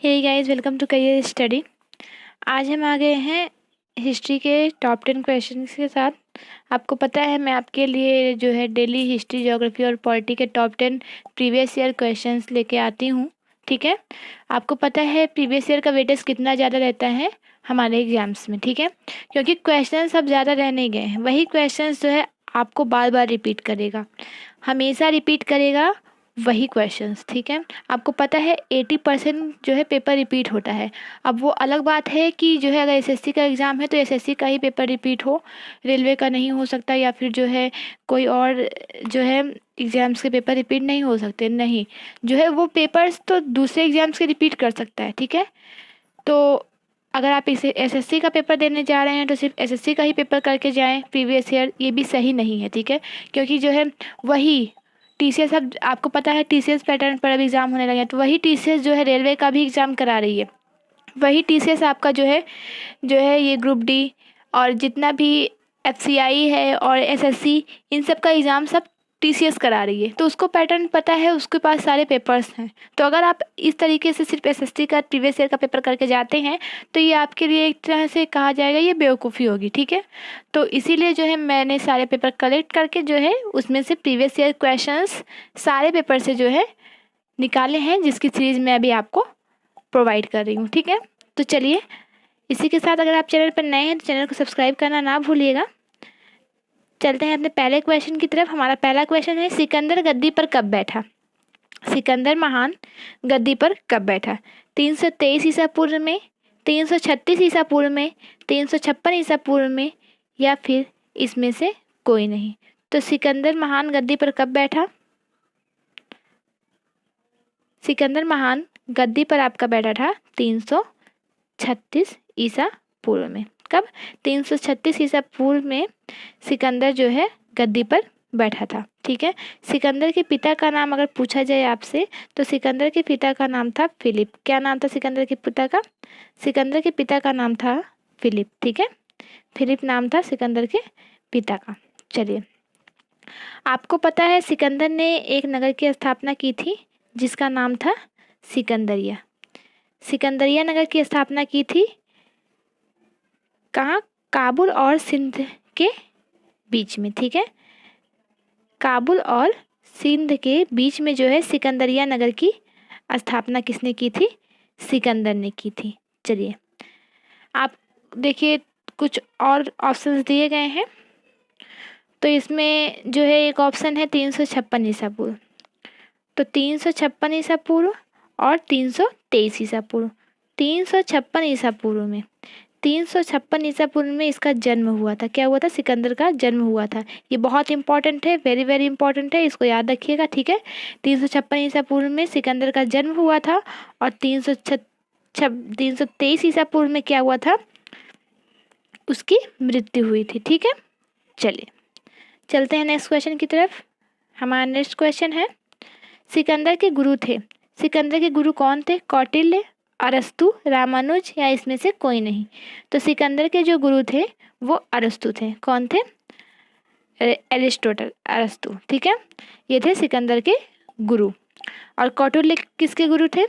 Hey guys, welcome to career study. आज हम आ गए हैं हिस्ट्री के टॉप 10 क्वेश्चंस के साथ। आपको पता है मैं आपके लिए जो है डेली हिस्ट्री, ज्योग्राफी और पॉलिटी के टॉप 10 प्रीवियस ईयर क्वेश्चंस लेके आती हूँ। ठीक है, आपको पता है प्रीवियस ईयर का वेटेज कितना ज़्यादा रहता है हमारे एग्जाम्स में। ठीक है, क्योंकि क्वेश्चंस अब ज़्यादा रह नहीं गए हैं, वही क्वेश्चंस जो है आपको बार बार रिपीट करेगा, हमेशा रिपीट करेगा वही क्वेश्चंस। ठीक है, आपको पता है 80% जो है पेपर रिपीट होता है। अब वो अलग बात है कि जो है अगर एसएससी का एग्ज़ाम है तो एसएससी का ही पेपर रिपीट हो, रेलवे का नहीं हो सकता, या फिर जो है कोई और जो है एग्ज़ाम्स के पेपर रिपीट नहीं हो सकते। नहीं, जो है वो पेपर्स तो दूसरे एग्ज़ाम्स के रिपीट कर सकता है। ठीक है, तो अगर आप इसे एसएससी का पेपर देने जा रहे हैं तो सिर्फ एसएससी का ही पेपर करके जाएं प्रीवियस ईयर, ये भी सही नहीं है। ठीक है, क्योंकि जो है वही टीसीएस, अब आपको पता है टीसीएस पैटर्न पर अब एग्ज़ाम होने लगे हैं, तो वही टीसीएस जो है रेलवे का भी एग्ज़ाम करा रही है। वही टीसीएस आपका जो है ये ग्रुप डी और जितना भी एफसीआई है और एसएससी, इन सब का एग्ज़ाम सब टीसीएस करा रही है। तो उसको पैटर्न पता है, उसके पास सारे पेपर्स हैं। तो अगर आप इस तरीके से सिर्फ एसएससी का प्रीवियस ईयर का पेपर करके जाते हैं तो ये आपके लिए एक तरह से कहा जाएगा ये बेवकूफ़ी होगी। ठीक है, तो इसीलिए जो है मैंने सारे पेपर कलेक्ट करके जो है उसमें से प्रीवियस ईयर क्वेश्चंस सारे पेपर से जो है निकाले हैं, जिसकी सीरीज़ मैं अभी आपको प्रोवाइड कर रही हूँ। ठीक है, तो चलिए इसी के साथ अगर आप चैनल पर नए हैं तो चैनल को सब्सक्राइब करना ना भूलिएगा। चलते हैं अपने पहले क्वेश्चन की तरफ। हमारा पहला क्वेश्चन है, सिकंदर गद्दी पर कब बैठा? सिकंदर महान गद्दी पर कब बैठा? 323 ईसा पूर्व में, 336 ईसा पूर्व में, 356 ईसा पूर्व में, या फिर इसमें से कोई नहीं। तो सिकंदर महान गद्दी पर कब बैठा? सिकंदर महान गद्दी पर आपका बैठा था 336 ईसा पूर्व में। कब? 336 ईसा पूर्व में सिकंदर जो है गद्दी पर बैठा था। ठीक है, सिकंदर के पिता का नाम अगर पूछा जाए आपसे तो सिकंदर के पिता का नाम था फिलिप। क्या नाम था सिकंदर के पिता का? सिकंदर के पिता का नाम था फिलिप। ठीक है, फिलिप नाम था सिकंदर के पिता का। चलिए, आपको पता है सिकंदर ने एक नगर की स्थापना की थी जिसका नाम था सिकंदरिया। सिकंदरिया नगर की स्थापना की थी कहाँ? काबुल और सिंध के बीच में। ठीक है, काबुल और सिंध के बीच में जो है सिकंदरिया नगर की स्थापना किसने की थी? सिकंदर ने की थी। चलिए, आप देखिए कुछ और ऑप्शंस दिए गए हैं, तो इसमें जो है एक ऑप्शन है 356 ईसा पूर्व। तो 356 ईसा पूर्व और 323 ईसा पूर्व। 356 ईसा पूर्व में, 356 ईसा पूर्व में इसका जन्म हुआ था। क्या हुआ था? सिकंदर का जन्म हुआ था। ये बहुत इंपॉर्टेंट है, वेरी वेरी इंपॉर्टेंट है, इसको याद रखिएगा। ठीक है, 356 ईसा पूर्व में सिकंदर का जन्म हुआ था और 323 ईसा पूर्व में क्या हुआ था? उसकी मृत्यु हुई थी। ठीक है, चलिए चलते हैं नेक्स्ट क्वेश्चन की तरफ। हमारा नेक्स्ट क्वेश्चन है, सिकंदर के गुरु थे। सिकंदर के गुरु कौन थे? कौटिल्य, अरस्तु, रामानुज, या इसमें से कोई नहीं। तो सिकंदर के जो गुरु थे वो अरस्तु थे। कौन थे? एरिस्टोटल, अरस्तु। ठीक है, ये थे सिकंदर के गुरु। और कौटिल्य किसके गुरु थे?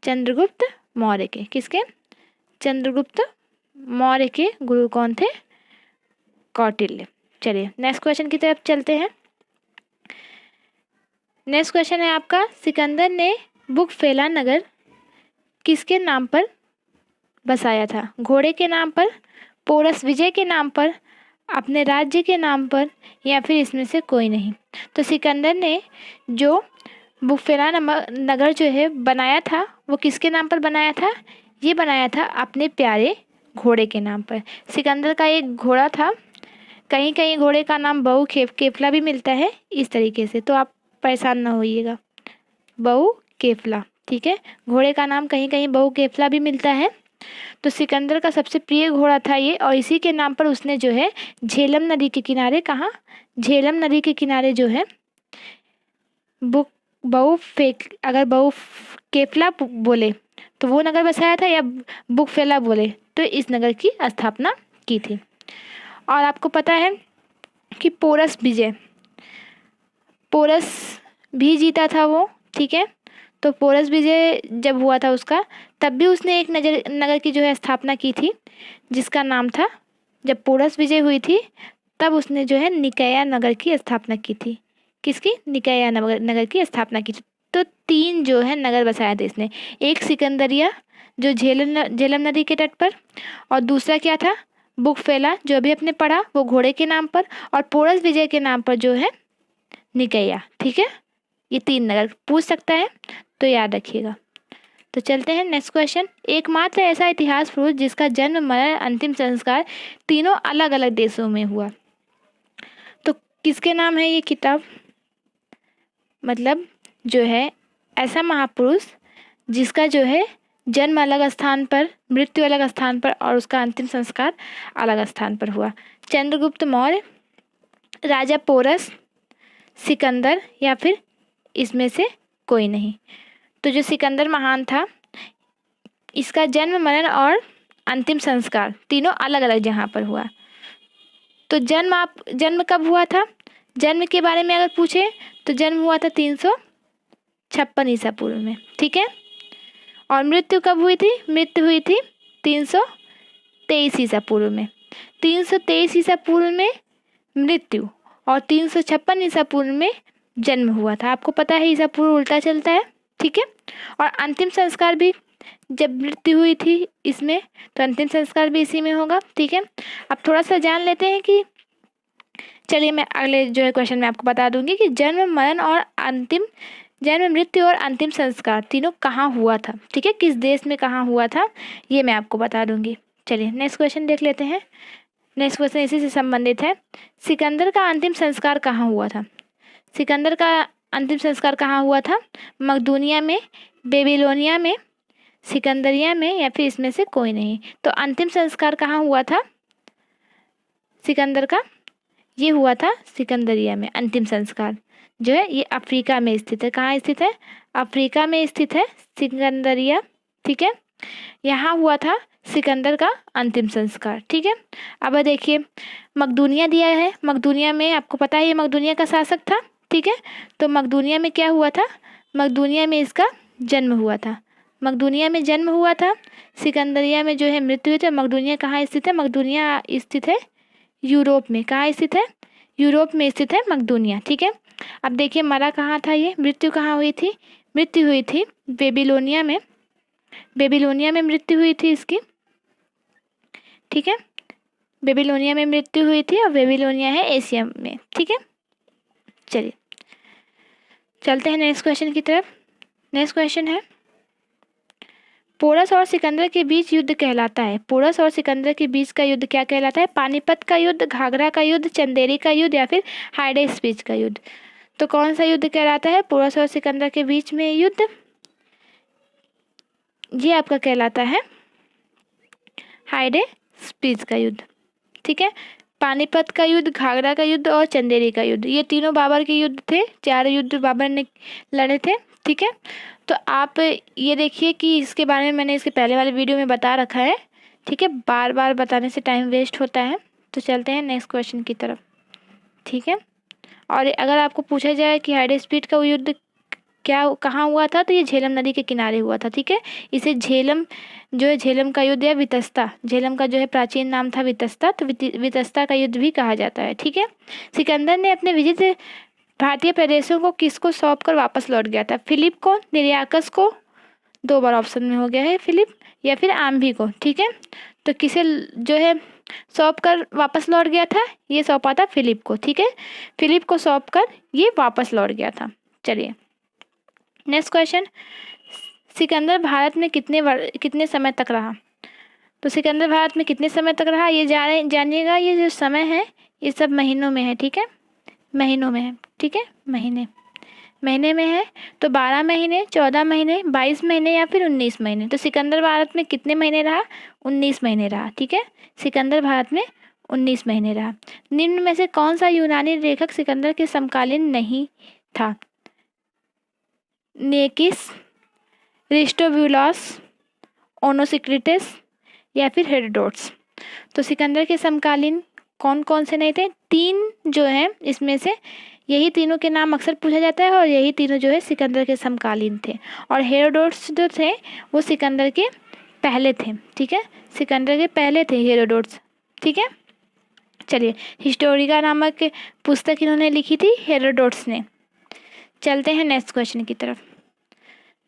चंद्रगुप्त मौर्य के। किसके? चंद्रगुप्त मौर्य के गुरु कौन थे? कौटिल्य। चलिए नेक्स्ट क्वेश्चन की तरफ चलते हैं। नेक्स्ट क्वेश्चन है आपका, सिकंदर ने बुकफेला नगर किसके नाम पर बसाया था? घोड़े के नाम पर, पोरस विजय के नाम पर, अपने राज्य के नाम पर, या फिर इसमें से कोई नहीं। तो सिकंदर ने जो बुकफेला नगर जो है बनाया था वो किसके नाम पर बनाया था? ये बनाया था अपने प्यारे घोड़े के नाम पर। सिकंदर का एक घोड़ा था, कहीं कहीं घोड़े का नाम बहु केफला भी मिलता है इस तरीके से, तो आप परेशान ना होइएगा। बहु केफला, ठीक है, घोड़े का नाम कहीं कहीं बहु केफला भी मिलता है। तो सिकंदर का सबसे प्रिय घोड़ा था ये, और इसी के नाम पर उसने जो है झेलम नदी के किनारे, कहाँ? झेलम नदी के किनारे जो है अगर बहु केफला बोले तो वो नगर बसाया था, या बुकफेला बोले तो इस नगर की स्थापना की थी। और आपको पता है कि पोरस भी जीता था वो। ठीक है, तो पोरस विजय जब हुआ था उसका, तब भी उसने एक नगर की जो है स्थापना की थी, जिसका नाम था, जब पोरस विजय हुई थी तब उसने जो है निकाया नगर की स्थापना की थी। किसकी? निकाया नगर की स्थापना की थी। तो 3 जो है नगर बसाया था इसने। एक सिकंदरिया जो झेलम नदी के तट पर, और दूसरा क्या था? बुकफेला जो अभी अपने पढ़ा वो घोड़े के नाम पर, और पोरस विजय के नाम पर जो है निकाया। ठीक है, ये 3 नगर पूछ सकता है, तो याद रखिएगा। तो चलते हैं नेक्स्ट क्वेश्चन। एकमात्र ऐसा इतिहास पुरुष जिसका जन्म, मरण, अंतिम संस्कार तीनों अलग अलग देशों में हुआ। तो किसके नाम है ये किताब? मतलब जो है ऐसा महापुरुष जिसका जो है जन्म अलग स्थान पर, मृत्यु अलग स्थान पर, और उसका अंतिम संस्कार अलग स्थान पर हुआ। चंद्रगुप्त मौर्य, राजा पोरस, सिकंदर, या फिर इसमें से कोई नहीं। तो जो सिकंदर महान था, इसका जन्म, मरण और अंतिम संस्कार तीनों अलग अलग जगह पर हुआ। तो जन्म कब हुआ था? जन्म के बारे में अगर पूछे तो जन्म हुआ था 356 ईसा पूर्व में। ठीक है, और मृत्यु कब हुई थी? मृत्यु हुई थी 323 ईसा पूर्व में। 323 ईसा पूर्व में मृत्यु और 356 ईसा पूर्व में जन्म हुआ था। आपको पता है ईसा पूर्व उल्टा चलता है। ठीक है, और अंतिम संस्कार भी जब मृत्यु हुई थी इसमें, तो अंतिम संस्कार भी इसी में होगा। ठीक है, अब थोड़ा सा जान लेते हैं कि, चलिए मैं अगले जो है क्वेश्चन में आपको बता दूंगी कि जन्म, मरण और जन्म, मृत्यु और अंतिम संस्कार तीनों कहाँ हुआ था। ठीक है, किस देश में कहाँ हुआ था ये मैं आपको बता दूंगी। चलिए नेक्स्ट क्वेश्चन देख लेते हैं। नेक्स्ट क्वेश्चन इसी से संबंधित है। सिकंदर का अंतिम संस्कार कहाँ हुआ था? सिकंदर का अंतिम संस्कार कहाँ हुआ था? मकदूनिया में, बेबीलोनिया में, सिकंदरिया में, या फिर इसमें से कोई नहीं। तो अंतिम संस्कार कहाँ हुआ था सिकंदर का? ये हुआ था सिकंदरिया में। अंतिम संस्कार जो है ये अफ्रीका में स्थित है। कहाँ स्थित है? अफ्रीका में स्थित है सिकंदरिया। ठीक है, यहाँ हुआ था सिकंदर का अंतिम संस्कार। ठीक है, अब देखिए मकदूनिया दिया है। मकदूनिया में आपको पता है ये मकदूनिया का शासक था। ठीक है, तो मकदूनिया में क्या हुआ था? मकदूनिया में इसका जन्म हुआ था। मकदूनिया में जन्म हुआ था। सिकंदरिया में जो है मृत्यु हुई थी। मकदूनिया कहाँ स्थित है? मकदूनिया स्थित है यूरोप में। कहाँ स्थित है? यूरोप में स्थित है मकदूनिया। ठीक है, अब देखिए मरा कहाँ था ये? मृत्यु कहाँ हुई थी? मृत्यु हुई थी बेबीलोनिया में। बेबीलोनिया में मृत्यु हुई थी इसकी। ठीक है, बेबीलोनिया में मृत्यु हुई थी, और बेबीलोनिया है एशिया में। ठीक है, चलिए चलते हैं नेक्स्ट क्वेश्चन की तरफ। नेक्स्ट क्वेश्चन है, पोरस और सिकंदर के बीच युद्ध कहलाता है। पोरस और सिकंदर के बीच का युद्ध क्या कहलाता है? पानीपत का युद्ध, घाघरा का युद्ध, चंदेरी का युद्ध, या फिर हाइडेस्पीच का युद्ध। तो कौन सा युद्ध कहलाता है पोरस और सिकंदर के बीच में युद्ध? ये आपका कहलाता है हाइडेस्पीच का युद्ध। ठीक है, पानीपत का युद्ध, घाघरा का युद्ध और चंदेरी का युद्ध, ये तीनों बाबर के युद्ध थे। 4 युद्ध बाबर ने लड़े थे। ठीक है, तो आप ये देखिए कि इसके बारे में मैंने इसके पहले वाले वीडियो में बता रखा है। ठीक है, बार बार बताने से टाइम वेस्ट होता है। तो चलते हैं नेक्स्ट क्वेश्चन की तरफ। ठीक है, और अगर आपको पूछा जाए कि हाइडेस्पीच का युद्ध कहाँ हुआ था, तो ये झेलम नदी के किनारे हुआ था। ठीक है, इसे झेलम जो है झेलम का युद्ध या वितस्ता, झेलम का जो है प्राचीन नाम था वितस्ता, तो वितस्ता का युद्ध भी कहा जाता है। ठीक है, सिकंदर ने अपने विजित भारतीय प्रदेशों को किसको सौंप कर वापस लौट गया था? फिलिप को, निरियाकस को, 2 बार ऑप्शन में हो गया है फिलिप, या फिर आम्भी को। ठीक है, तो किसे जो है सौंप कर वापस लौट गया था? ये सौंपा था फिलिप को। ठीक है, फिलिप को सौंप कर ये वापस लौट गया था। चलिए नेक्स्ट क्वेश्चन, सिकंदर भारत में कितने समय तक रहा? तो सिकंदर भारत में कितने समय तक रहा ये जानिएगा। ये जो समय है ये सब महीनों में है। ठीक है, महीनों में है। ठीक है, महीने में है। तो 12 महीने, 14 महीने, 22 महीने, या फिर 19 महीने। तो सिकंदर भारत में कितने महीने रहा? 19 महीने रहा। ठीक है, सिकंदर भारत में 19 महीने रहा। निम्न में से कौन सा यूनानी लेखक सिकंदर के समकालीन नहीं था? नेकिस, रिस्टोब्यूलस, ओनोसिक्रिटस, या फिर हेरोडोटस। तो सिकंदर के समकालीन कौन कौन से नहीं थे? 3 जो है इसमें से यही तीनों के नाम अक्सर पूछा जाता है और यही तीनों जो है सिकंदर के समकालीन थे। और हेरोडोट्स जो थे वो सिकंदर के पहले थे। ठीक है, सिकंदर के पहले थे हेरोडोट्स। ठीक है, चलिए हिस्टोरिका नामक पुस्तक इन्होंने लिखी थी हेरोडोट्स ने। चलते हैं नेक्स्ट क्वेश्चन की तरफ।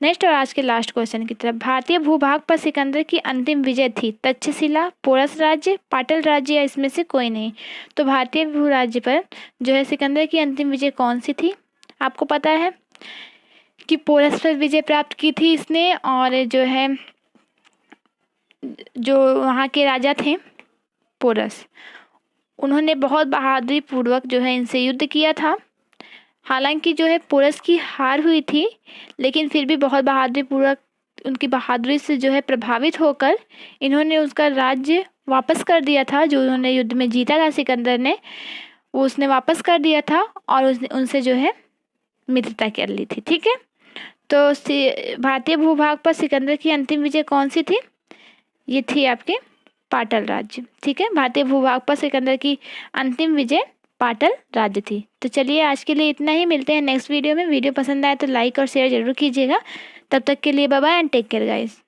नेक्स्ट और आज के लास्ट क्वेश्चन की तरफ। भारतीय भूभाग पर सिकंदर की अंतिम विजय थी तक्षशिला, पोरस राज्य, पाटल राज्य या इसमें से कोई नहीं। तो भारतीय भू राज्य पर जो है सिकंदर की अंतिम विजय कौन सी थी? आपको पता है कि पोरस पर विजय प्राप्त की थी इसने, और जो है जो वहाँ के राजा थे पोरस, उन्होंने बहुत बहादुरी पूर्वक जो है इनसे युद्ध किया था। हालांकि जो है पोरस की हार हुई थी, लेकिन फिर भी बहुत बहादुरी पूर्वक उनकी बहादुरी से जो है प्रभावित होकर इन्होंने उसका राज्य वापस कर दिया था। जो उन्होंने युद्ध में जीता था सिकंदर ने, वो उसने वापस कर दिया था और उसने उनसे जो है मित्रता कर ली थी। ठीक है, तो भारतीय भूभाग पर सिकंदर की अंतिम विजय कौन सी थी? ये थी आपके पाटल राज्य। ठीक है, भारतीय भूभाग पर सिकंदर की अंतिम विजय पाटल राज्य थी। तो चलिए आज के लिए इतना ही, मिलते हैं नेक्स्ट वीडियो में। वीडियो पसंद आए तो लाइक और शेयर जरूर कीजिएगा। तब तक के लिए bye bye and take care guys.